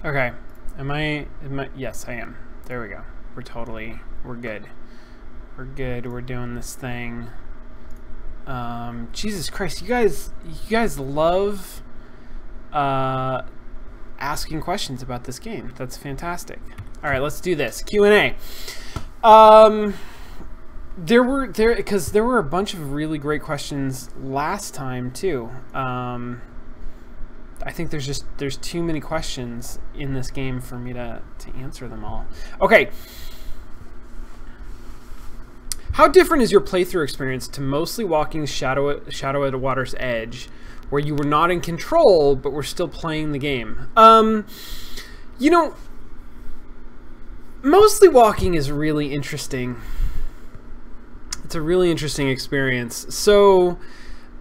Okay. Am I, yes, I am. There we go. We're good. We're good. We're doing this thing. Jesus Christ, you guys love asking questions about this game. That's fantastic. All right, let's do this. Q&A. There were a bunch of really great questions last time too. I think there's too many questions in this game for me to answer them all. Okay. How different is your playthrough experience to mostly walking Shadow at Water's Edge, where you were not in control but were still playing the game? You know, mostly walking is really interesting. It's a really interesting experience. So,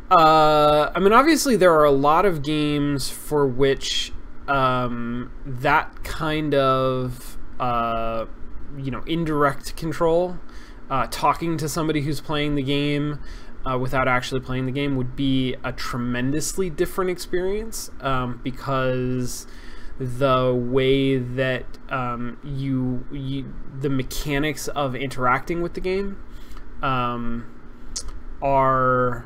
I mean, obviously there are a lot of games for which that kind of, you know, indirect control, talking to somebody who's playing the game without actually playing the game would be a tremendously different experience, because the way that the mechanics of interacting with the game are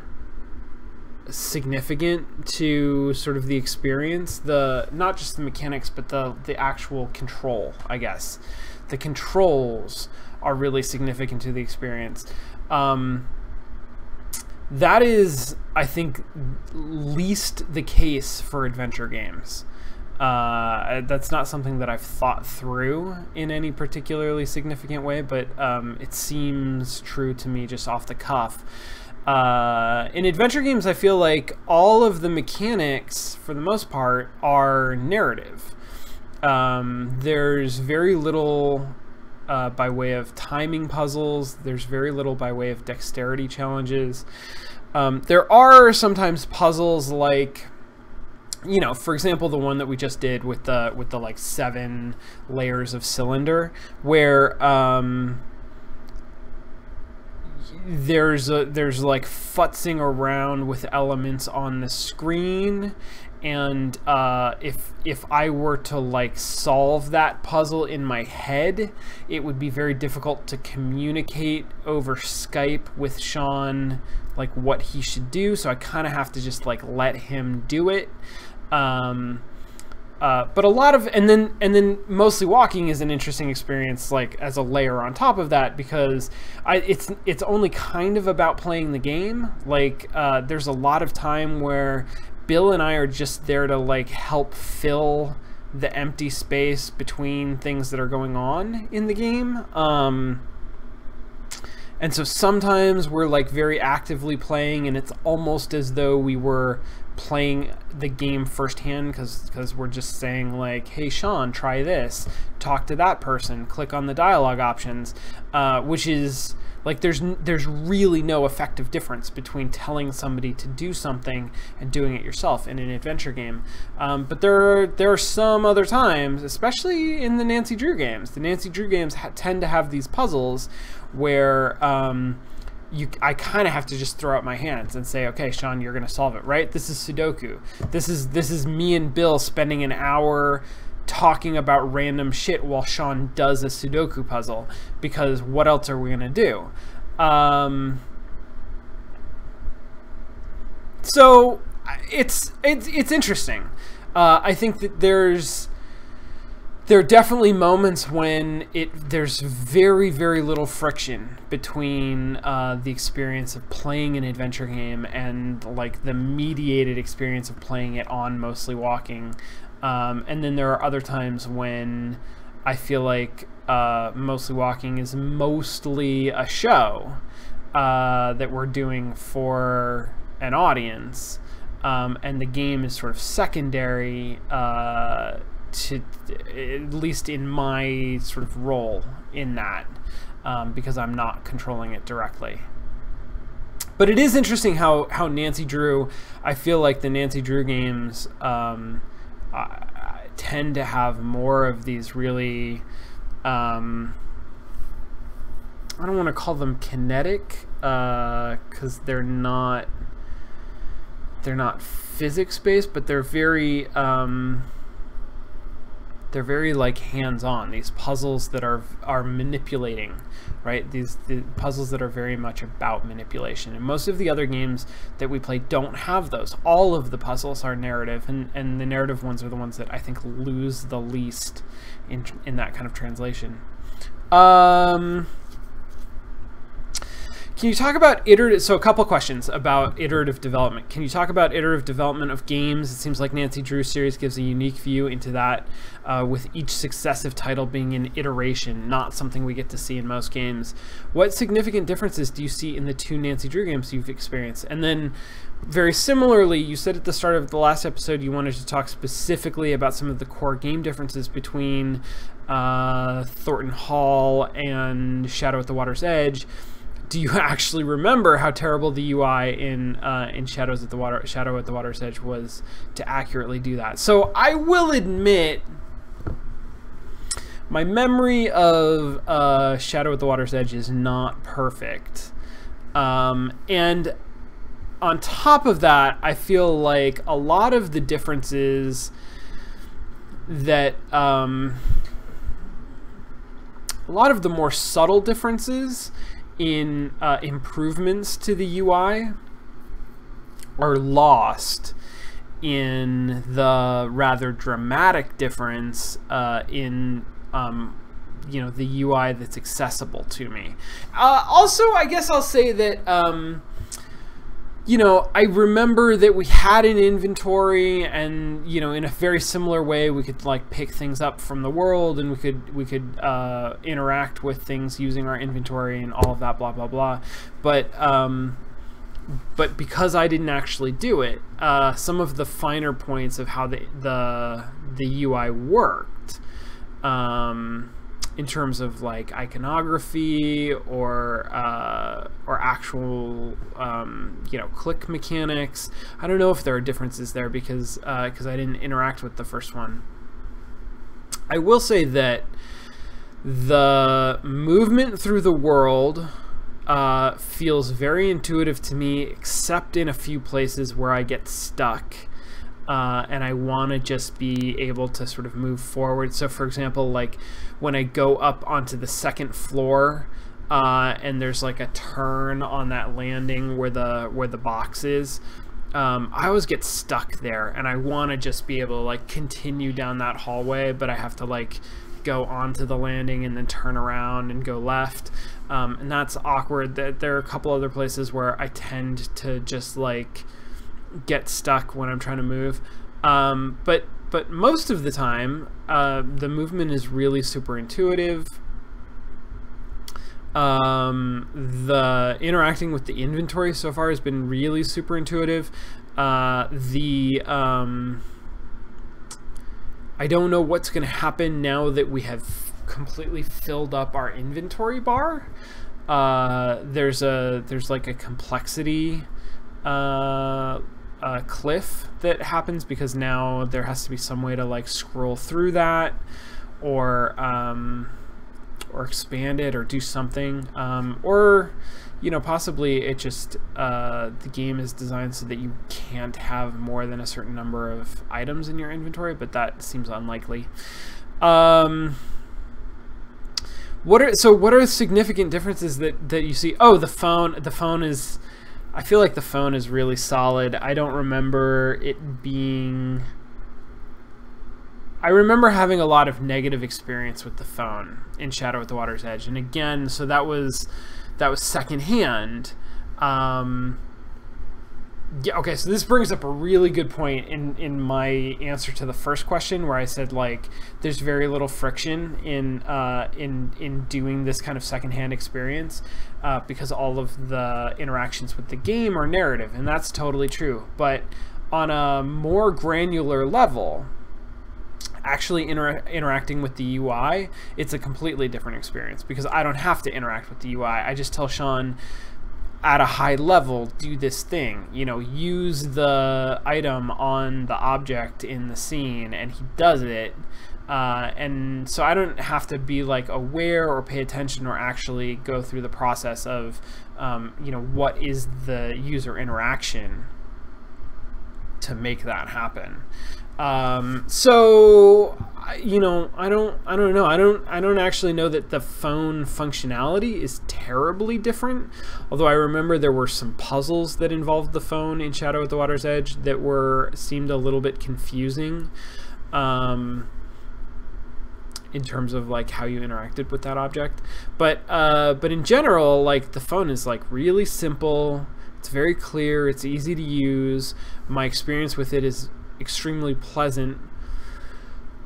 significant to sort of the experience, not just the mechanics but the actual control, I guess. The controls are really significant to the experience. That is, I think, least the case for adventure games. That's not something that I've thought through in any particularly significant way, but it seems true to me just off the cuff. In adventure games, I feel like all of the mechanics, for the most part, are narrative. There's very little by way of timing puzzles. There's very little by way of dexterity challenges. There are sometimes puzzles like, you know, for example, the one that we just did with the like 7 layers of cylinder, where there's like futzing around with elements on the screen, and if I were to like solve that puzzle in my head, it would be very difficult to communicate over Skype with Sean like what he should do, so I kind of have to just like let him do it. But a lot of, and then mostly walking is an interesting experience, like as a layer on top of that, because it's only kind of about playing the game. Like there's a lot of time where Bill and I are just there to like help fill the empty space between things that are going on in the game. And so sometimes we're like very actively playing, and it's almost as though we were playing the game firsthand, because we're just saying like, hey Sean, try this, talk to that person, click on the dialogue options, which is like there's really no effective difference between telling somebody to do something and doing it yourself in an adventure game. But there are some other times, especially in the Nancy Drew games. The Nancy Drew games tend to have these puzzles where I kind of have to just throw out my hands and say, okay, Sean, you're gonna solve it, right? This is Sudoku. This is me and Bill spending an hour talking about random shit while Sean does a Sudoku puzzle, because what else are we gonna do? So it's interesting. I think that there are definitely moments when there's very, very little friction between the experience of playing an adventure game and like the mediated experience of playing it on mostly walking. And then there are other times when I feel like mostly walking is mostly a show that we're doing for an audience, and the game is sort of secondary to, at least in my sort of role in that, because I'm not controlling it directly. But it is interesting how Nancy Drew, I feel like the Nancy Drew games tend to have more of these really, I don't want to call them kinetic, because they're not physics based, but they're very they're very like hands-on. These puzzles that are manipulating, right? The puzzles that are very much about manipulation. And most of the other games that we play don't have those. All of the puzzles are narrative, and the narrative ones are the ones that I think lose the least in that kind of translation. Can you talk about iterative? So a couple questions about iterative development. Can you talk about iterative development of games? It seems like Nancy Drew's series gives a unique view into that, with each successive title being an iteration, not something we get to see in most games. What significant differences do you see in the 2 Nancy Drew games you've experienced? And then, very similarly, you said at the start of the last episode you wanted to talk specifically about some of the core game differences between Thornton Hall and Shadow at the Water's Edge. Do you actually remember how terrible the UI in Shadow at the Water's Edge was to accurately do that? So I will admit, my memory of Shadow at the Water's Edge is not perfect, and on top of that, I feel like a lot of the differences that a lot of the more subtle differences in improvements to the UI are lost in the rather dramatic difference in you know, the UI that's accessible to me. Also, I guess I'll say that you know, I remember that we had an inventory, and you know, in a very similar way, we could like pick things up from the world, and we could interact with things using our inventory and all of that, blah blah blah. But because I didn't actually do it, some of the finer points of how the UI worked, in terms of like iconography or actual you know, click mechanics. I don't know if there are differences there because I didn't interact with the first one. I will say that the movement through the world feels very intuitive to me, except in a few places where I get stuck. And I want to just be able to sort of move forward. So for example, like when I go up onto the second floor, and there's like a turn on that landing where the box is, I always get stuck there, and I want to just be able to like continue down that hallway, but I have to like go onto the landing and then turn around and go left, and that's awkward. That there are a couple other places where I tend to just like get stuck when I'm trying to move, but most of the time the movement is really super intuitive. The interacting with the inventory so far has been really super intuitive. I don't know what's going to happen now that we have completely filled up our inventory bar. There's like a complexity cliff that happens because now there has to be some way to like scroll through that, or expand it, or do something, or you know, possibly it just the game is designed so that you can't have more than a certain number of items in your inventory, but that seems unlikely. What are significant differences that you see? Oh, the phone is, I feel like the phone is really solid. I don't remember it being... I remember having a lot of negative experience with the phone in Shadow at the Water's Edge, and again, so that was secondhand. Yeah, okay, so this brings up a really good point in my answer to the first question, where I said like there's very little friction in doing this kind of secondhand experience, because all of the interactions with the game are narrative, and that's totally true. But on a more granular level, actually interacting with the UI, it's a completely different experience, because I don't have to interact with the UI. I just tell Sean, at a high level, do this thing, you know, use the item on the object in the scene, and he does it. And so I don't have to be like aware or pay attention or actually go through the process of, you know, what is the user interaction to make that happen. So you know, I don't know. I don't actually know that the phone functionality is terribly different. Although I remember there were some puzzles that involved the phone in Shadow at the Water's Edge that seemed a little bit confusing, in terms of like how you interacted with that object. But in general, like the phone is like really simple. It's very clear. It's easy to use. My experience with it is extremely pleasant.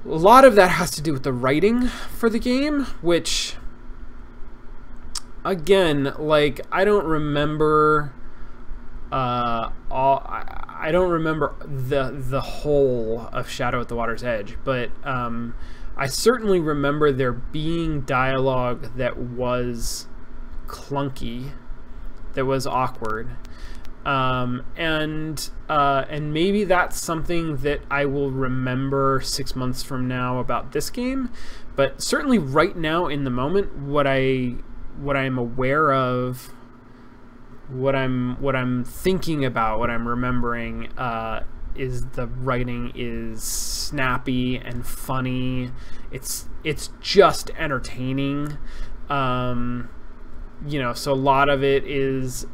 A lot of that has to do with the writing for the game, which, again, like I don't remember I don't remember the whole of Shadow at the Water's Edge, but I certainly remember there being dialogue that was clunky, that was awkward. And maybe that's something that I will remember 6 months from now about this game, but certainly right now in the moment, what I'm aware of, what I'm thinking about, what I'm remembering, is the writing is snappy and funny. It's just entertaining. You know, so a lot of it is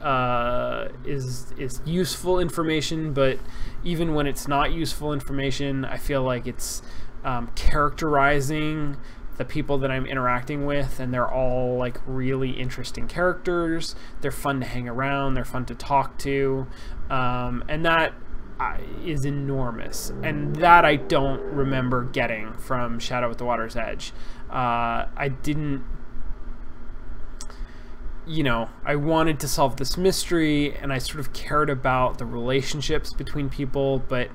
useful information, but even when it's not useful information, I feel like it's characterizing the people that I'm interacting with, and they're all like really interesting characters. They're fun to hang around. They're fun to talk to, and that is enormous. And that I don't remember getting from Shadow at the Water's Edge. I didn't. You know, I wanted to solve this mystery, and I sort of cared about the relationships between people, but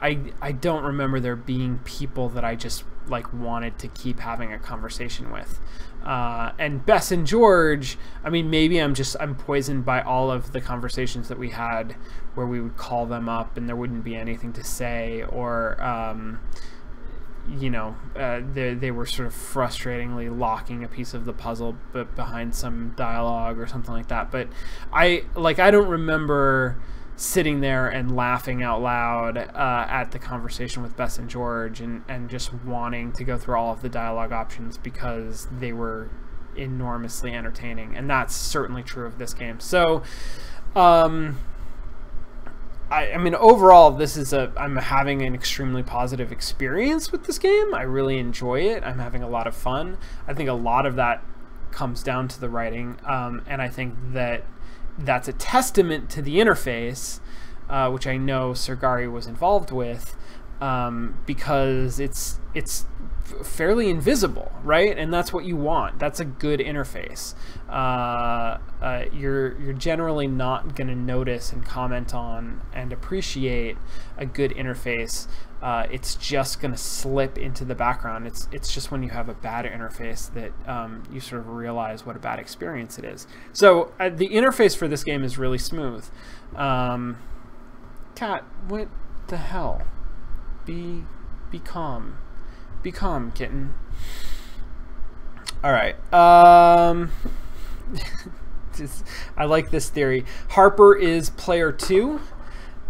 I don't remember there being people that I just like wanted to keep having a conversation with. And Bess and George, I mean, maybe I'm poisoned by all of the conversations that we had where we would call them up and there wouldn't be anything to say, or you know, they were sort of frustratingly locking a piece of the puzzle but behind some dialogue or something like that. But I don't remember sitting there and laughing out loud at the conversation with Bess and George and just wanting to go through all of the dialogue options because they were enormously entertaining. And that's certainly true of this game. So I mean, overall, I'm having an extremely positive experience with this game. I really enjoy it. I'm having a lot of fun. I think a lot of that comes down to the writing, and I think that that's a testament to the interface, which I know Sergari was involved with, because it's fairly invisible, right? And that's what you want. That's a good interface. You're generally not going to notice and comment on and appreciate a good interface. It's just going to slip into the background. It's just when you have a bad interface that you sort of realize what a bad experience it is. So the interface for this game is really smooth. Cat, what the hell? Be calm. Be calm, kitten. All right. I like this theory. Harper is player 2.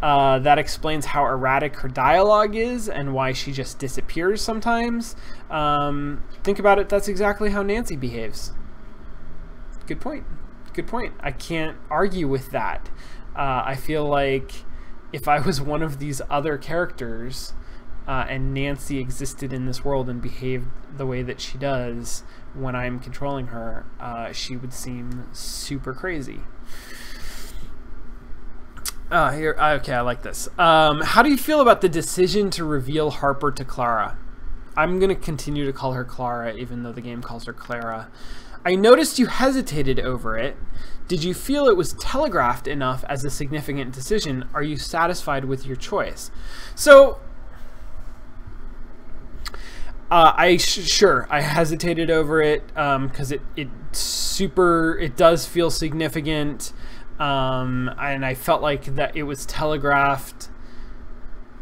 That explains how erratic her dialogue is and why she just disappears sometimes. Think about it. That's exactly how Nancy behaves. Good point. Good point. I can't argue with that. I feel like if I was one of these other characters, and Nancy existed in this world and behaved the way that she does when I'm controlling her, she would seem super crazy. Okay, I like this. How do you feel about the decision to reveal Harper to Clara? I'm going to continue to call her Clara, even though the game calls her Clara. I noticed you hesitated over it. Did you feel it was telegraphed enough as a significant decision? Are you satisfied with your choice? So, sure, I hesitated over it because it does feel significant, and I felt like that it was telegraphed.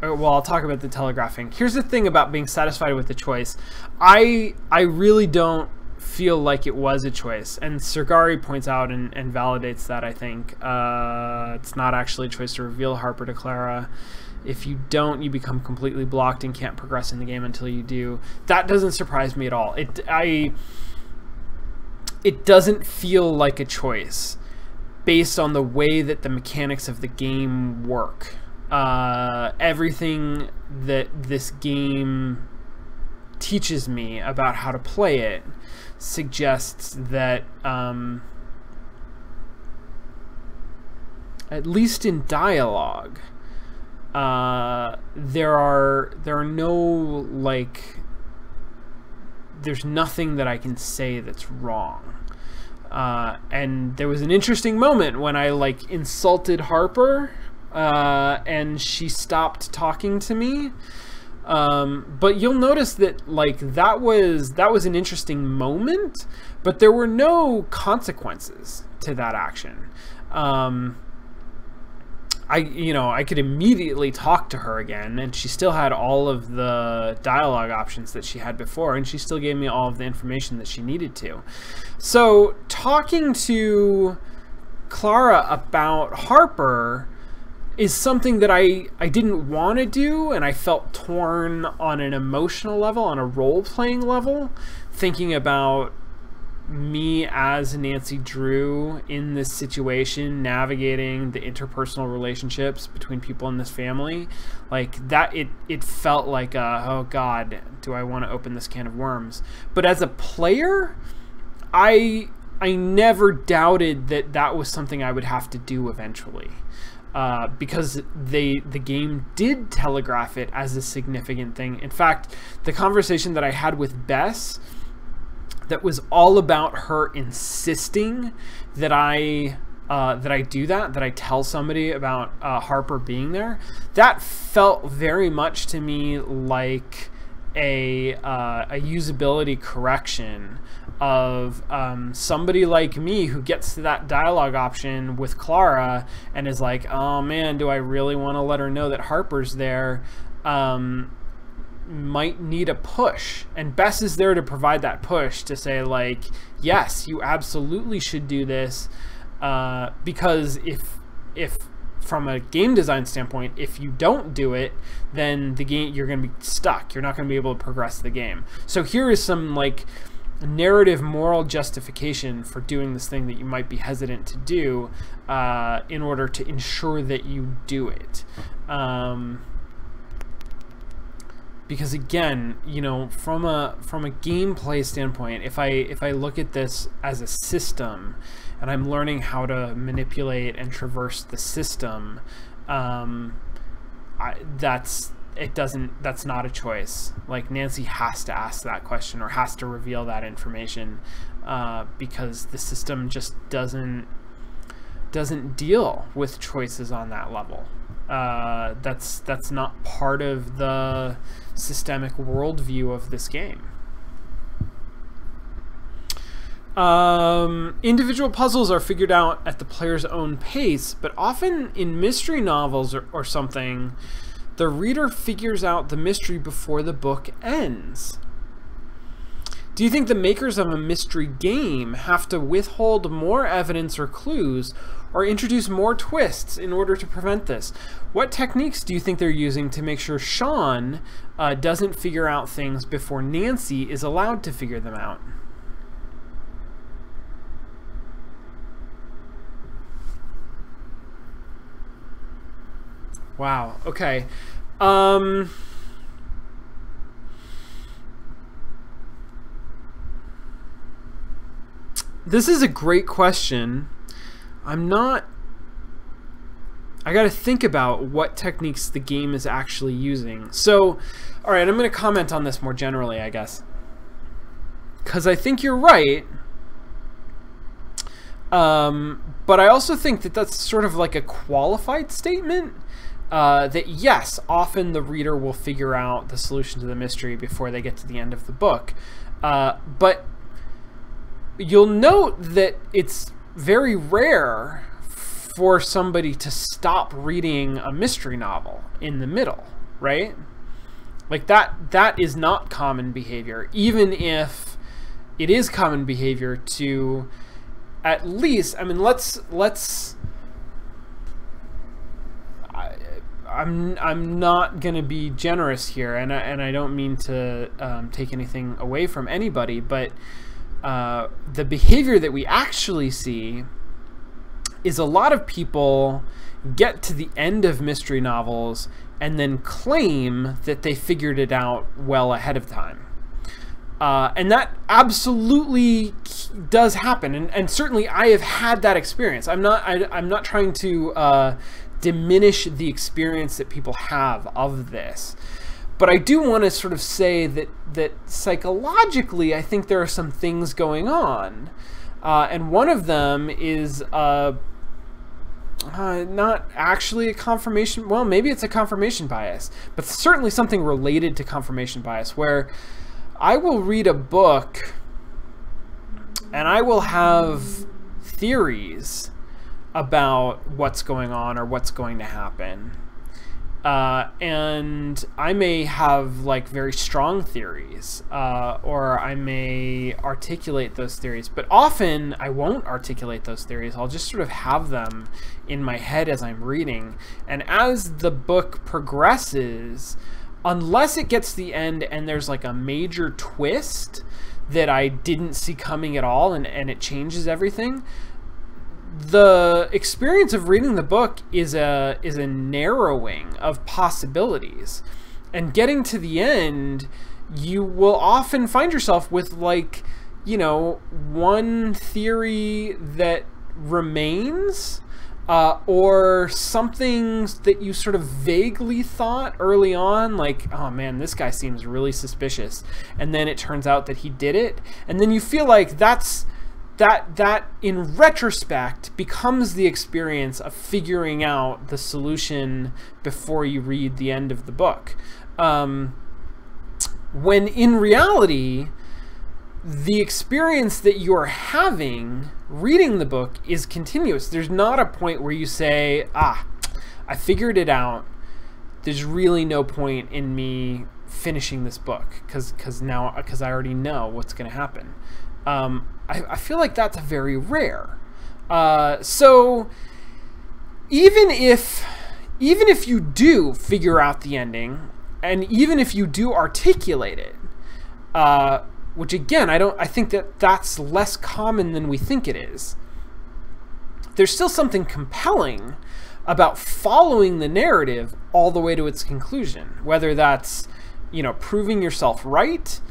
Well, I'll talk about the telegraphing. Here's the thing about being satisfied with the choice. I really don't feel like it was a choice, and Sergari points out and validates that. I think it's not actually a choice to reveal Harper to Clara. If you don't, you become completely blocked and can't progress in the game until you do. That doesn't surprise me at all. It doesn't feel like a choice based on the way that the mechanics of the game work. Everything that this game teaches me about how to play it suggests that at least in dialogue, there are no, like, there's nothing that I can say that's wrong. And there was an interesting moment when I, like, insulted Harper, and she stopped talking to me. But you'll notice that, like, that was an interesting moment, but there were no consequences to that action. I could immediately talk to her again, and she still had all of the dialogue options that she had before, and she still gave me all of the information that she needed to. So talking to Clara about Harper is something that I didn't want to do, and I felt torn on an emotional level, on a role-playing level, thinking about me as Nancy Drew in this situation, navigating the interpersonal relationships between people in this family. Like that, it felt like oh God, do I want to open this can of worms? But as a player, I never doubted that that was something I would have to do eventually, because the game did telegraph it as a significant thing. In fact, the conversation that I had with Bess, that was all about her insisting that I do that I tell somebody about Harper being there. That felt very much to me like a usability correction of somebody like me who gets to that dialogue option with Clara and is like, oh man, do I really want to let her know that Harper's there? Might need a push, and Bess is there to provide that push to say, like, yes, you absolutely should do this, because if from a game design standpoint, if you don't do it, then the game, you're going to be stuck. You're not going to be able to progress the game. So here is some, like, narrative moral justification for doing this thing that you might be hesitant to do, in order to ensure that you do it. Because again, you know, from a gameplay standpoint, if I look at this as a system, and I'm learning how to manipulate and traverse the system, that's not a choice. Like, Nancy has to ask that question or has to reveal that information, because the system just doesn't deal with choices on that level. That's not part of the systemic worldview of this game. Individual puzzles are figured out at the player's own pace, but often in mystery novels or something, the reader figures out the mystery before the book ends. Do you think the makers of a mystery game have to withhold more evidence or clues, or introduce more twists in order to prevent this? What techniques do you think they're using to make sure Sean doesn't figure out things before Nancy is allowed to figure them out? Wow, okay. This is a great question. I gotta think about what techniques the game is actually using. So, alright, I'm gonna comment on this more generally, I guess. Because I think you're right. But I also think that that's sort of like a qualified statement. That yes, often the reader will figure out the solution to the mystery before they get to the end of the book. But you'll note that it's very rare for somebody to stop reading a mystery novel in the middle, right? Like that is not common behavior, even if it is common behavior to at least, I mean, let's I'm not going to be generous here, and I don't mean to take anything away from anybody, but the behavior that we actually see is a lot of people get to the end of mystery novels and then claim that they figured it out well ahead of time. And that absolutely does happen, and certainly I have had that experience. I'm not trying to diminish the experience that people have of this, but I do want to sort of say that psychologically, I think there are some things going on, and one of them is not actually a confirmation. Well, maybe it's a confirmation bias, but certainly something related to confirmation bias, where I will read a book and I will have theories about what's going on or what's going to happen. And I may have like very strong theories, or I may articulate those theories, but often I won't articulate those theories. I'll just sort of have them in my head as I'm reading. And as the book progresses, unless it gets to the end and there's like a major twist that I didn't see coming at all, and it changes everything, the experience of reading the book is a narrowing of possibilities. And getting to the end, you will often find yourself with, like, you know, one theory that remains, or something that you sort of vaguely thought early on, like, oh man, this guy seems really suspicious, and then it turns out that he did it, and then you feel like that in retrospect becomes the experience of figuring out the solution before you read the end of the book, when in reality the experience that you're having reading the book is continuous. There's not a point where you say, I figured it out, there's really no point in me finishing this book because I already know what's going to happen. I feel like that's very rare. So even if you do figure out the ending, and even if you do articulate it, which again, I think that's less common than we think it is, there's still something compelling about following the narrative all the way to its conclusion, whether that's, you know, proving yourself right,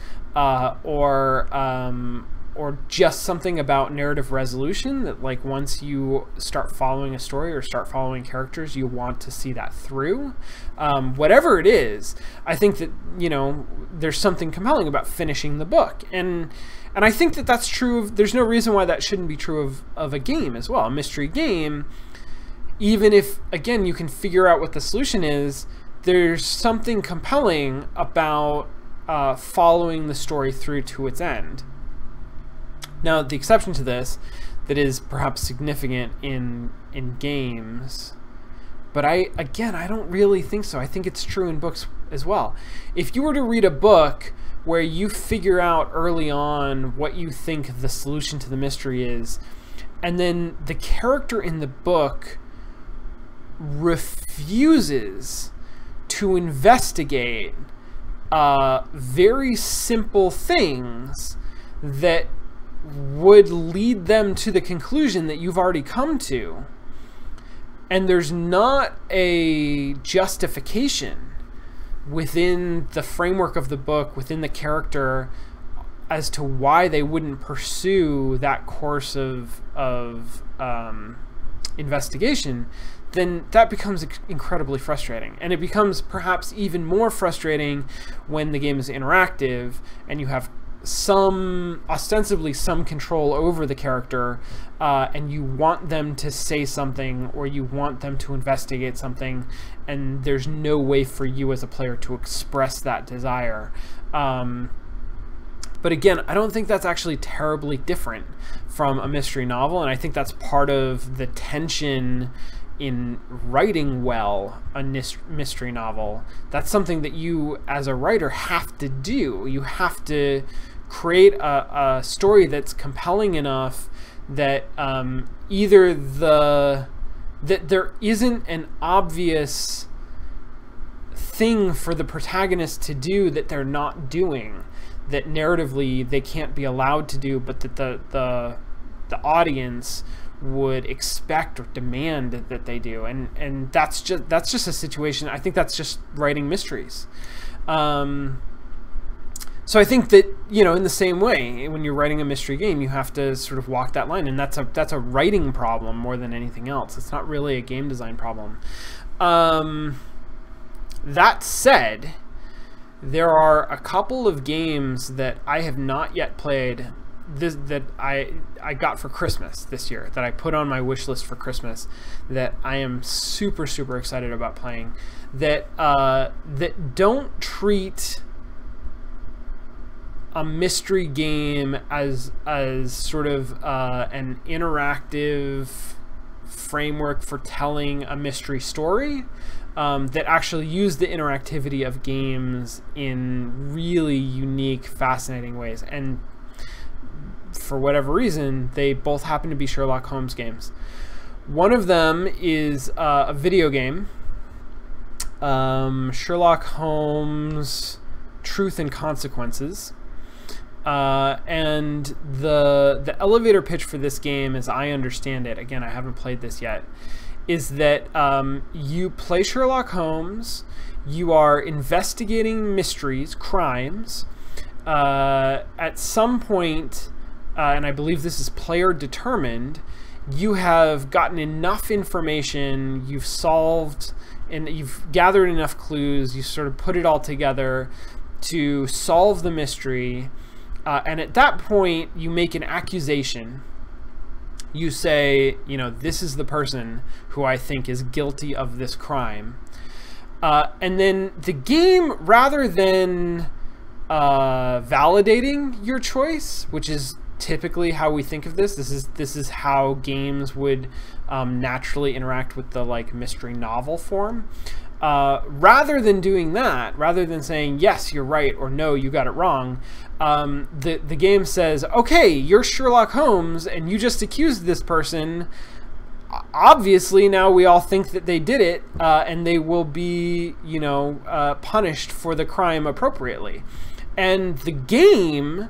or just something about narrative resolution, that like once you start following a story or start following characters, you want to see that through. Whatever it is, I think that, you know, there's something compelling about finishing the book. And I think that that's true of, there's no reason why that shouldn't be true of a game as well. A mystery game, even if, again, you can figure out what the solution is, there's something compelling about following the story through to its end. Now, the exception to this that is perhaps significant in games, but I don't really think so. I think it's true in books as well. If you were to read a book where you figure out early on what you think the solution to the mystery is, and then the character in the book refuses to investigate very simple things that would lead them to the conclusion that you've already come to, and there's not a justification within the framework of the book, within the character, as to why they wouldn't pursue that course of investigation, then that becomes incredibly frustrating. And it becomes perhaps even more frustrating when the game is interactive and you have ostensibly some control over the character, and you want them to say something or you want them to investigate something, and there's no way for you as a player to express that desire. But again, I don't think that's actually terribly different from a mystery novel, and I think that's part of the tension in writing well a mystery novel. That's something that you as a writer have to do. You have to create a story that's compelling enough that either that there isn't an obvious thing for the protagonist to do that they're not doing, that narratively they can't be allowed to do, but that the audience would expect or demand that they do, and that's just a situation. I think that's just writing mysteries. So I think that, you know, in the same way, when you're writing a mystery game, you have to sort of walk that line, and that's a writing problem more than anything else. It's not really a game design problem. That said, there are a couple of games that I have not yet played that I got for Christmas this year, that I put on my wish list for Christmas, that I am super excited about playing, that don't treat a mystery game as sort of an interactive framework for telling a mystery story, that actually use the interactivity of games in really unique, fascinating ways. And for whatever reason, they both happen to be Sherlock Holmes games. One of them is a video game, Sherlock Holmes Truth and Consequences. And the elevator pitch for this game, as I understand it, again, I haven't played this yet, is that you play Sherlock Holmes, you are investigating mysteries, crimes. At some point, and I believe this is player determined, you have gotten enough information, you've solved, and you've gathered enough clues, you sort of put it all together to solve the mystery. And at that point, you make an accusation. You say, you know, this is the person who I think is guilty of this crime. And then the game, rather than validating your choice, which is typically how we think of this is how games would naturally interact with the like mystery novel form. Rather than doing that, rather than saying yes, you're right, or no, you got it wrong, the game says, okay, you're Sherlock Holmes and you just accused this person. Obviously now we all think that they did it, and they will be, you know, punished for the crime appropriately. And the game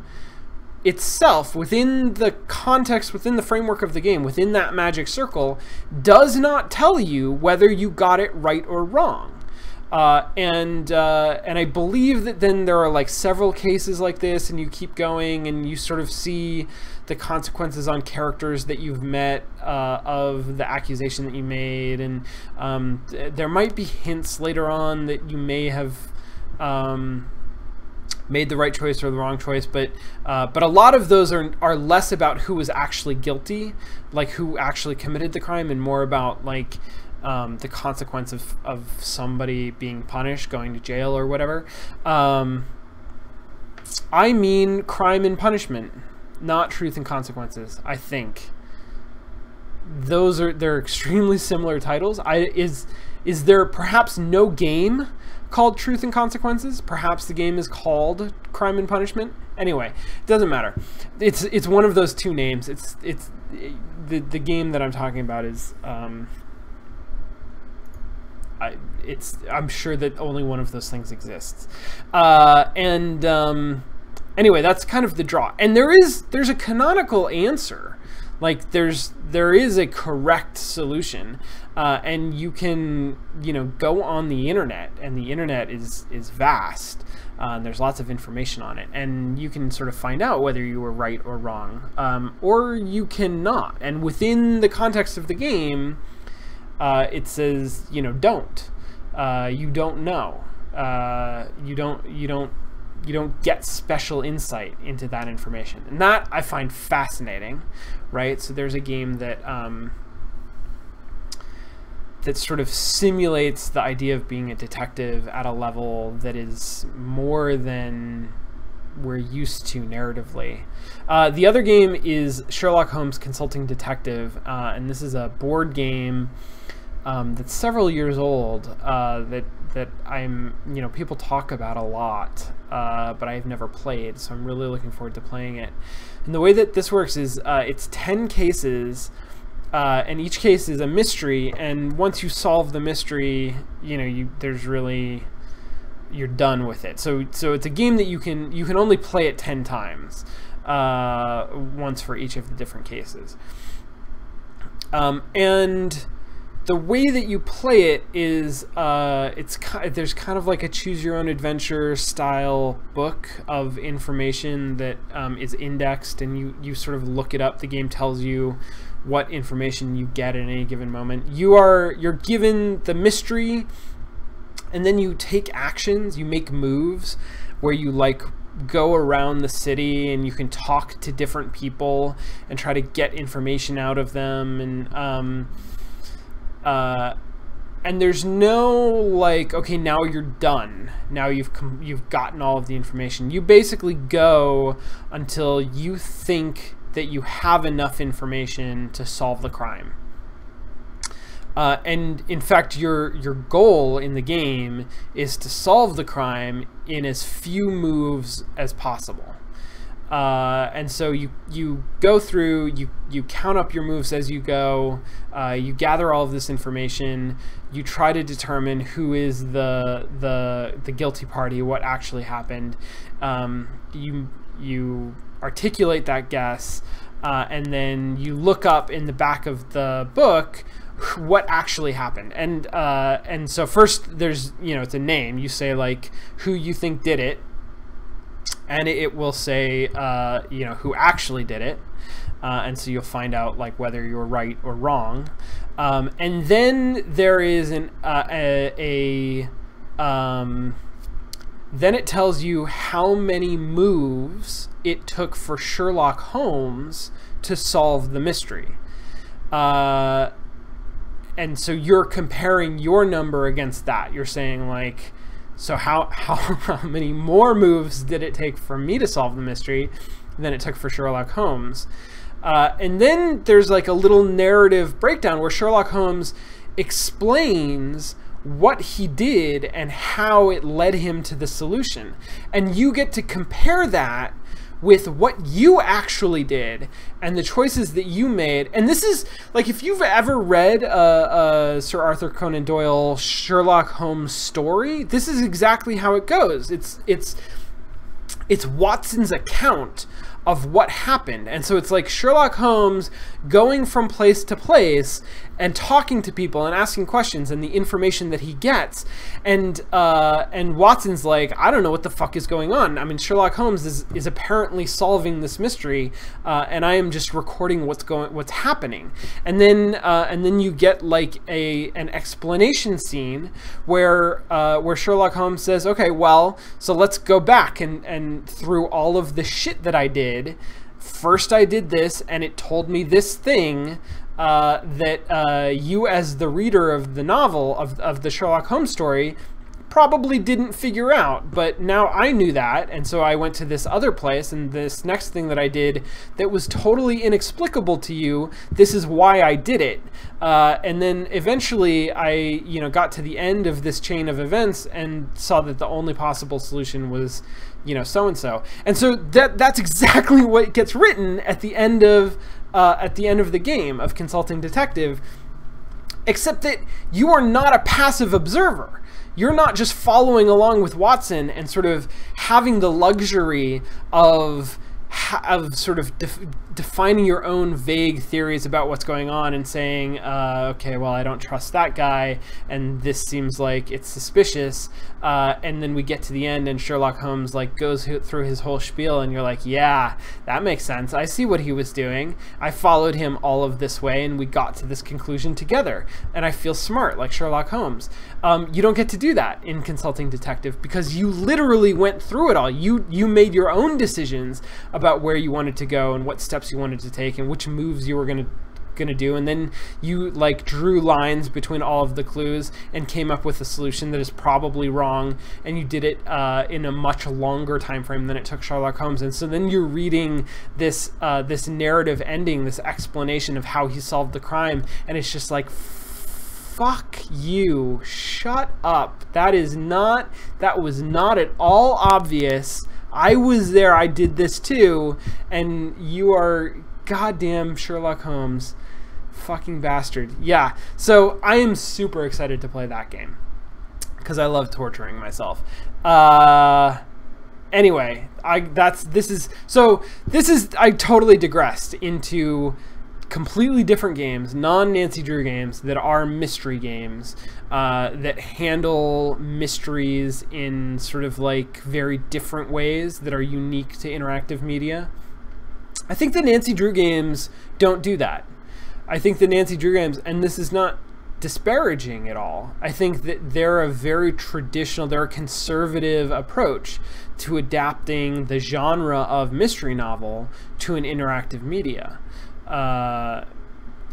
itself, within the context, within the framework of the game, within that magic circle, does not tell you whether you got it right or wrong. And I believe that then there are like several cases like this, and you keep going and you sort of see the consequences on characters that you've met of the accusation that you made, and there might be hints later on that you may have made the right choice or the wrong choice, but a lot of those are less about who was actually guilty, like who actually committed the crime, and more about like the consequence of somebody being punished, going to jail or whatever. I mean Crime and Punishment, not Truth and Consequences. I think they're extremely similar titles. Is there perhaps no game called Truth and Consequences? Perhaps the game is called Crime and Punishment. Anyway, it doesn't matter. It's one of those two names. It's the game that I'm talking about is I'm sure that only one of those things exists. Anyway, that's kind of the draw. And there's a canonical answer. Like there is a correct solution, and you can, you know, go on the internet, and the internet is vast. There's lots of information on it, and you can sort of find out whether you were right or wrong, or you cannot. And within the context of the game, it says, you know, don't. You don't know. You don't get special insight into that information, and that I find fascinating, right? So there's a game that that sort of simulates the idea of being a detective at a level that is more than we're used to narratively. The other game is Sherlock Holmes Consulting Detective, and this is a board game that's several years old, that I'm, you know, people talk about a lot, but I've never played, so I'm really looking forward to playing it. And the way that this works is it's 10 cases, and each case is a mystery, and once you solve the mystery, you know, there's really you're done with it. So it's a game that you can only play it 10 times, once for each of the different cases. And the way that you play it is there's kind of like a choose your own adventure style book of information that is indexed, and you sort of look it up. The game tells you what information you get at any given moment. You're given the mystery, and then you take actions, you make moves where you like go around the city and you can talk to different people and try to get information out of them, and there's no like, okay, now you're done, now you've gotten all of the information. You basically go until you think that you have enough information to solve the crime. And in fact, your goal in the game is to solve the crime in as few moves as possible. And so you go through, you count up your moves as you go, you gather all of this information, you try to determine who is the guilty party, what actually happened. You articulate that guess, and then you look up in the back of the book what actually happened. And so first there's, it's a name. You say like who you think did it, and it will say who actually did it, and so you'll find out like whether you're right or wrong. And then there is then it tells you how many moves it took for Sherlock Holmes to solve the mystery. And so you're comparing your number against that. You're saying like, so how many more moves did it take for me to solve the mystery than it took for Sherlock Holmes? And then there's like a little narrative breakdown where Sherlock Holmes explains what he did and how it led him to the solution. And you get to compare that with what you actually did and the choices that you made. And this is like, if you've ever read Sir Arthur Conan Doyle Sherlock Holmes story, this is exactly how it goes. It's Watson's account of what happened. And so it's like Sherlock Holmes going from place to place and talking to people and asking questions and the information that he gets. And Watson's like, I don't know what the fuck is going on. I mean, Sherlock Holmes is apparently solving this mystery, and I am just recording what's happening. And then you get like an explanation scene where Sherlock Holmes says, okay, well, so let's go back and through all of the shit that I did. First I did this, and it told me this thing that you as the reader of the novel, of the Sherlock Holmes story, probably didn't figure out, but now I knew that, and so I went to this other place, and this next thing that I did that was totally inexplicable to you, this is why I did it. And then eventually I got to the end of this chain of events and saw that the only possible solution was so-and-so. And so that's exactly what gets written at the end of the game of Consulting Detective, except that you are not a passive observer. You're not just following along with Watson and sort of having the luxury of sort of defining your own vague theories about what's going on and saying, okay, well, I don't trust that guy, and this seems like it's suspicious, and then we get to the end and Sherlock Holmes like goes through his whole spiel, and you're like, yeah, that makes sense. I see what he was doing. I followed him all of this way, and we got to this conclusion together, and I feel smart like Sherlock Holmes. You don't get to do that in Consulting Detective because you literally went through it all. You made your own decisions about where you wanted to go and what steps you wanted to take and which moves you were going to do, and then you like drew lines between all of the clues and came up with a solution that is probably wrong, and you did it in a much longer time frame than it took Sherlock Holmes. And so then you're reading this narrative ending, this explanation of how he solved the crime, and it's just like, fuck you, shut up. That was not at all obvious. I was there, I did this too, and you are goddamn Sherlock Holmes. Fucking bastard. Yeah, so I am super excited to play that game because I love torturing myself. Anyway, I totally digressed into completely different games, non-Nancy Drew games that are mystery games that handle mysteries in sort of like very different ways that are unique to interactive media. I think the Nancy Drew games don't do that. I think the Nancy Drew games, and this is not disparaging at all, I think that they're a very traditional, they're a conservative approach to adapting the genre of mystery novel to an interactive media. An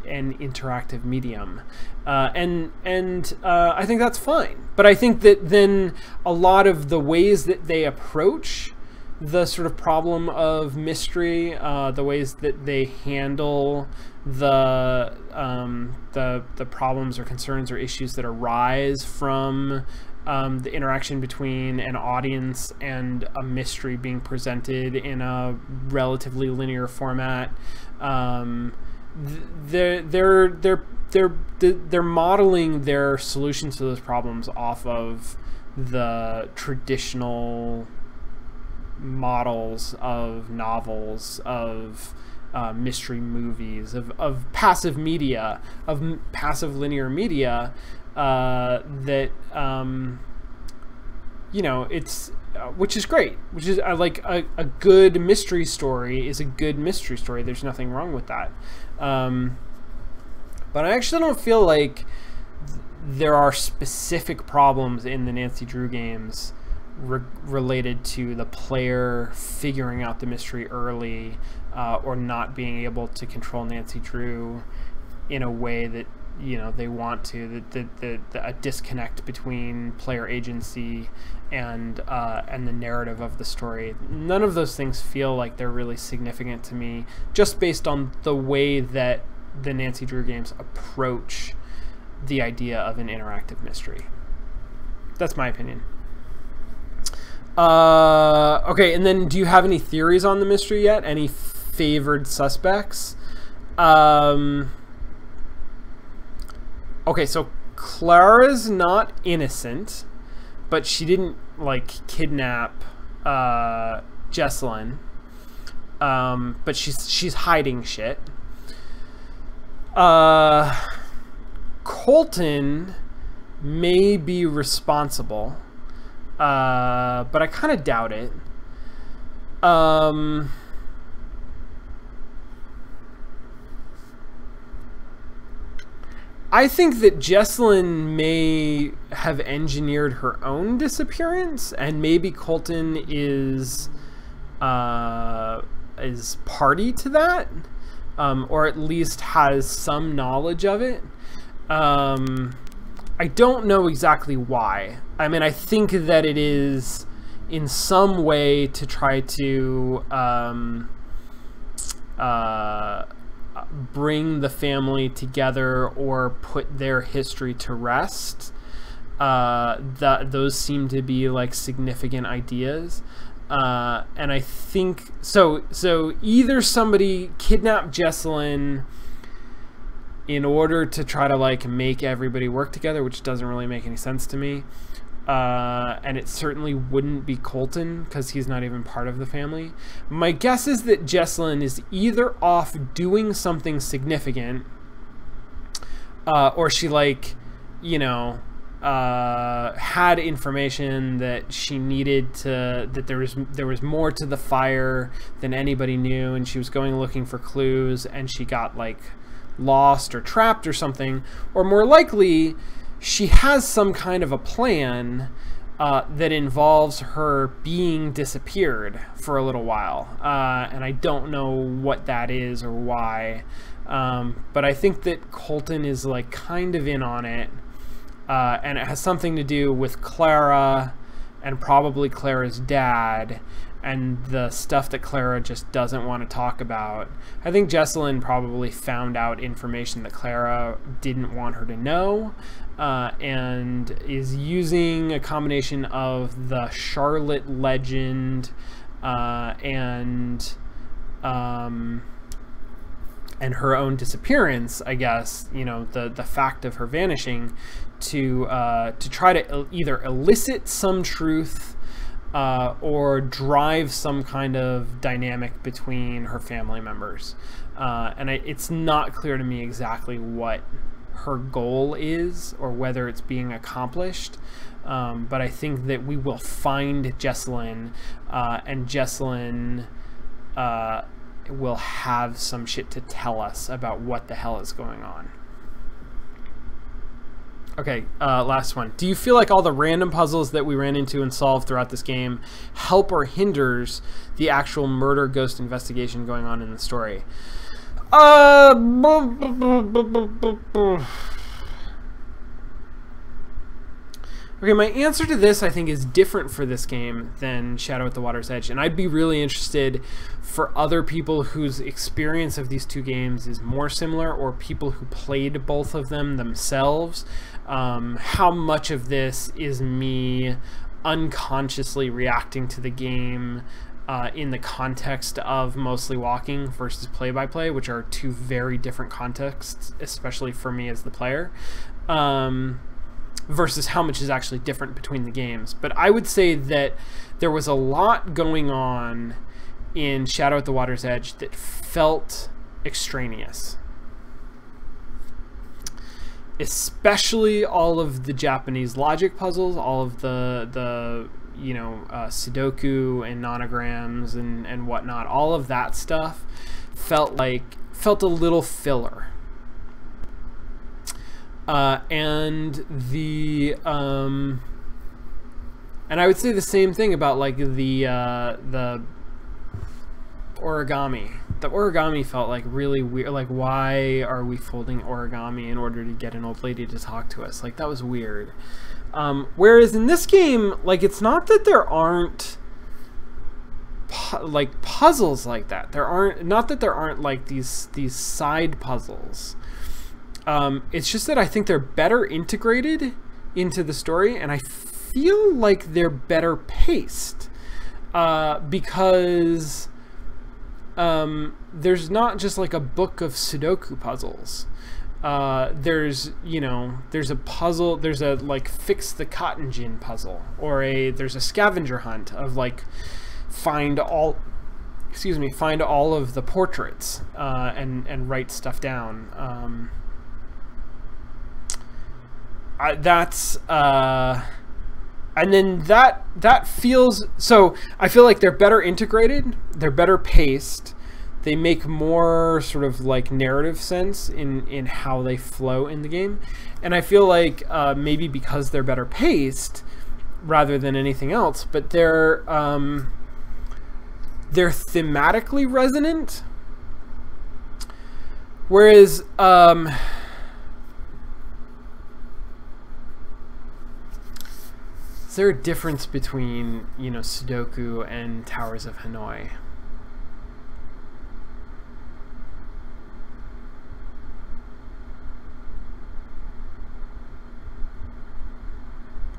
interactive medium, and I think that's fine. But I think that then a lot of the ways that they approach the sort of problem of mystery, the ways that they handle the problems or concerns or issues that arise from the interaction between an audience and a mystery being presented in a relatively linear format. They're modeling their solutions to those problems off of the traditional models of novels, of mystery movies, of passive media, of passive linear media, that you know, it's which is great, which is like a good mystery story is a good mystery story. There's nothing wrong with that. But I actually don't feel like there are specific problems in the Nancy Drew games related to the player figuring out the mystery early, or not being able to control Nancy Drew in a way that, you know, they want to. A disconnect between player agency and the narrative of the story. None of those things feel like they're really significant to me, just based on the way that the Nancy Drew games approach the idea of an interactive mystery. That's my opinion. Okay, and then do you have any theories on the mystery yet? Any favored suspects? Okay, so Clara's not innocent, but she didn't like kidnap Jessalyn. But she's hiding shit. Colton may be responsible, but I kind of doubt it. I think that Jessalyn may have engineered her own disappearance, and maybe Colton is party to that, or at least has some knowledge of it. I don't know exactly why. I mean, I think that it is in some way to try to bring the family together or put their history to rest. Those seem to be like significant ideas. And I think so either somebody kidnapped Jessalyn in order to try to like make everybody work together, which doesn't really make any sense to me. And it certainly wouldn't be Colton because he's not even part of the family. My guess is that Jessalyn is either off doing something significant, or she, like, you know, had information that she needed to, that there was more to the fire than anybody knew, and she was going looking for clues, and she got like lost or trapped or something. Or more likely, she has some kind of a plan that involves her being disappeared for a little while, and I don't know what that is or why, but I think that Colton is like kind of in on it, and it has something to do with Clara and probably Clara's dad and the stuff that Clara just doesn't want to talk about. I think Jessalyn probably found out information that Clara didn't want her to know, and is using a combination of the Charlotte legend and her own disappearance, I guess, you know, the fact of her vanishing, to try to either elicit some truth or drive some kind of dynamic between her family members. And it's not clear to me exactly what her goal is or whether it's being accomplished. But I think that we will find Jessalyn, and Jessalyn will have some shit to tell us about what the hell is going on. Okay, last one. Do you feel like all the random puzzles that we ran into and solved throughout this game help or hinders the actual murder ghost investigation going on in the story? Okay, my answer to this, I think, is different for this game than Shadow at the Water's Edge, and I'd be really interested for other people whose experience of these two games is more similar, or people who played both of them themselves. How much of this is me unconsciously reacting to the game in the context of mostly walking versus play-by-play, which are two very different contexts, especially for me as the player. Versus how much is actually different between the games. But I would say that there was a lot going on in Shadow at the Water's Edge that felt extraneous. Especially all of the Japanese logic puzzles, all of the you know, Sudoku and nonograms and whatnot. All of that stuff felt a little filler. And I would say the same thing about like the origami. The origami felt like really weird. Like, why are we folding origami in order to get an old lady to talk to us? Like, that was weird. Whereas in this game, like, it's not that there aren't like puzzles like that. There aren't like these side puzzles. It's just that I think they're better integrated into the story, and I feel like they're better paced, because there's not just like a book of Sudoku puzzles. There's a puzzle, there's a like fix the cotton gin puzzle, or there's a scavenger hunt of like find all of the portraits and write stuff down. And then that feels, so I feel like they're better integrated, they're better paced, they make more sort of like narrative sense in how they flow in the game, and I feel like maybe because they're better paced rather than anything else, but they're thematically resonant, whereas is there a difference between, you know, Sudoku and Towers of Hanoi?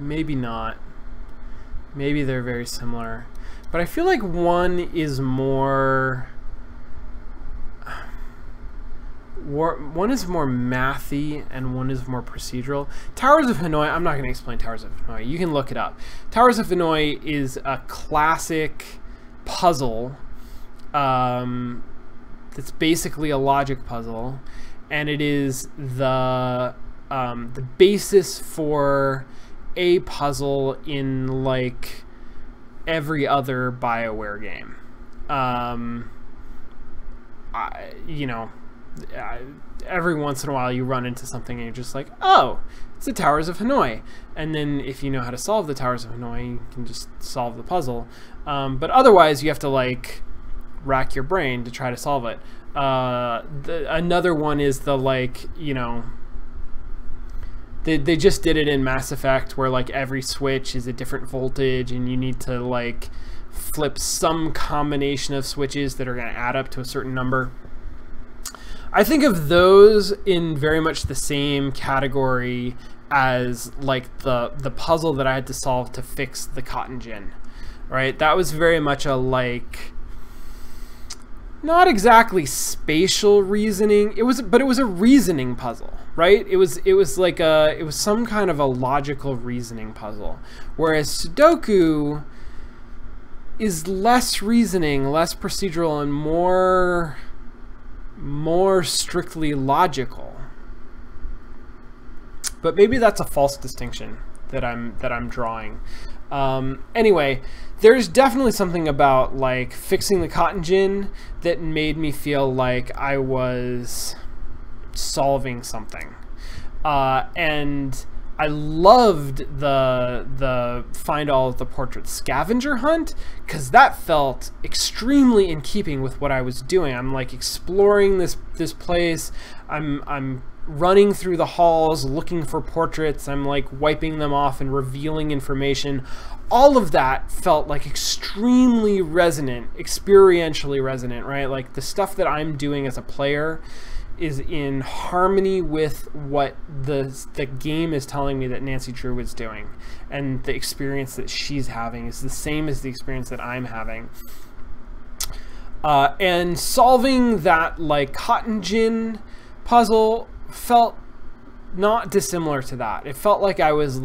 Maybe not. Maybe they're very similar. But I feel like one is more mathy and one is more procedural. Towers of Hanoi, I'm not going to explain Towers of Hanoi. You can look it up. Towers of Hanoi is a classic puzzle that's basically a logic puzzle, and it is the basis for a puzzle in like every other BioWare game. Every once in a while you run into something and you're just like, oh, it's the Towers of Hanoi. And then if you know how to solve the Towers of Hanoi, you can just solve the puzzle. But otherwise you have to like rack your brain to try to solve it. Another one is the like, you know, they just did it in Mass Effect where like every switch is a different voltage and you need to like flip some combination of switches that are going to add up to a certain number. I think of those in very much the same category as like the puzzle that I had to solve to fix the cotton gin, right? That was very much a like, not exactly spatial reasoning. But it was a reasoning puzzle, right? It was some kind of a logical reasoning puzzle. Whereas Sudoku, is less reasoning, less procedural, and more strictly logical. But maybe that's a false distinction that I'm drawing. Anyway, there's definitely something about like fixing the cotton gin that made me feel like I was solving something, and I loved the find all of the portraits scavenger hunt, because that felt extremely in keeping with what I was doing. I'm like exploring this place. I'm running through the halls looking for portraits. I'm like wiping them off and revealing information. All of that felt like extremely resonant, experientially resonant, right? Like the stuff that I'm doing as a player is in harmony with what the game is telling me that Nancy Drew is doing, and the experience that she's having is the same as the experience that I'm having. And solving that like cotton gin puzzle felt not dissimilar to that. It felt like I was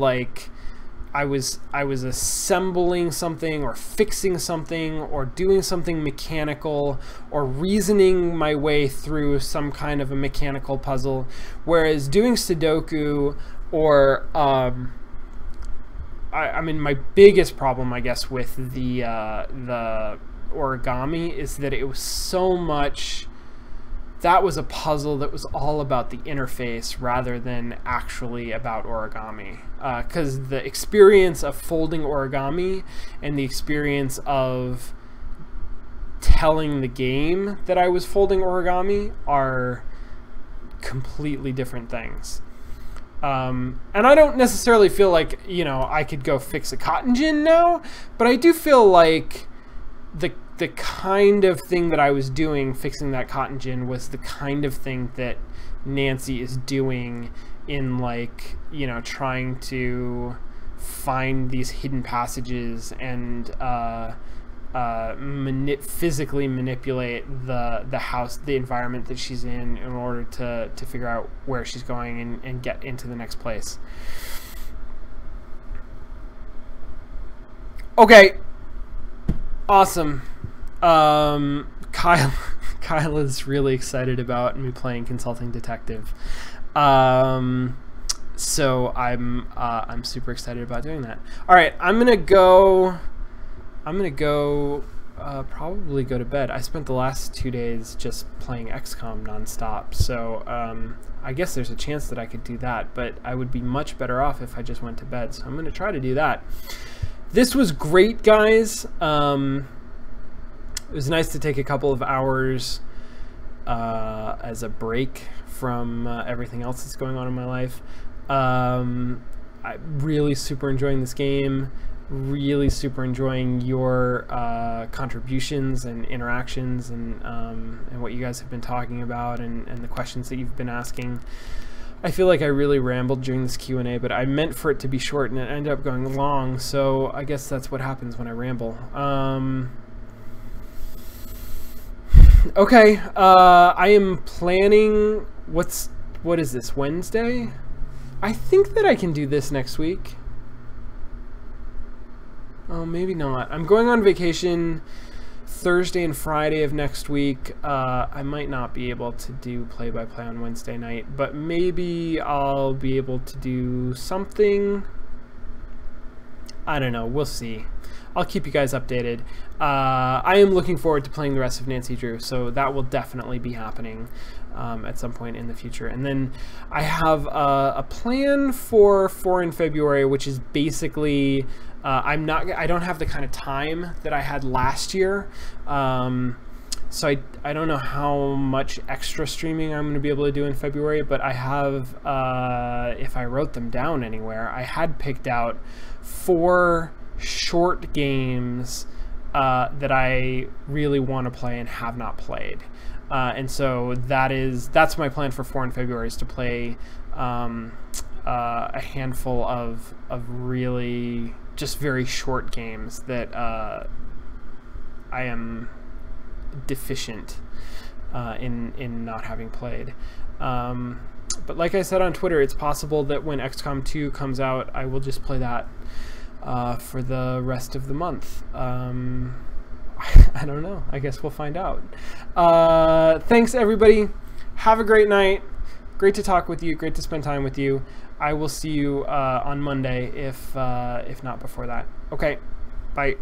assembling something, or fixing something, or doing something mechanical, or reasoning my way through some kind of a mechanical puzzle. Whereas doing Sudoku, or I mean, my biggest problem, I guess, with the origami is that it was so much. That was a puzzle that was all about the interface rather than actually about origami. Because the experience of folding origami and the experience of telling the game that I was folding origami are completely different things. And I don't necessarily feel like, you know, I could go fix a cotton gin now, but I do feel like the kind of thing that I was doing, fixing that cotton gin, was the kind of thing that Nancy is doing in, like, you know, trying to find these hidden passages and physically manipulate the house, the environment that she's in order to figure out where she's going and get into the next place. Okay. Awesome. Kyle is really excited about me playing Consulting Detective. So I'm super excited about doing that. All right, I'm gonna go probably go to bed. I spent the last 2 days just playing XCOM nonstop, so I guess there's a chance that I could do that, but I would be much better off if I just went to bed. So I'm gonna try to do that. This was great, guys. It was nice to take a couple of hours as a break from everything else that's going on in my life. I'm really super enjoying this game, really super enjoying your contributions and interactions, and what you guys have been talking about, and the questions that you've been asking. I feel like I really rambled during this Q&A, but I meant for it to be short, and it ended up going long, so I guess that's what happens when I ramble. Okay, I am planning, what is this, Wednesday? I think that I can do this next week. Oh, maybe not. I'm going on vacation Thursday and Friday of next week. I might not be able to do play-by-play on Wednesday night, but maybe I'll be able to do something. I don't know, we'll see. I'll keep you guys updated. I am looking forward to playing the rest of Nancy Drew, so that will definitely be happening at some point in the future. And then I have a plan for in February, which is basically I don't have the kind of time that I had last year, so I don't know how much extra streaming I'm going to be able to do in February, but I have, if I wrote them down anywhere, I had picked out 4 short games that I really want to play and have not played, and so that's my plan for in February, is to play a handful of really just very short games that I am deficient in not having played. But like I said on Twitter, it's possible that when XCOM 2 comes out, I will just play that for the rest of the month. I don't know. I guess we'll find out. Thanks, everybody. Have a great night. Great to talk with you. Great to spend time with you. I will see you on Monday, if not before that. Okay. Bye.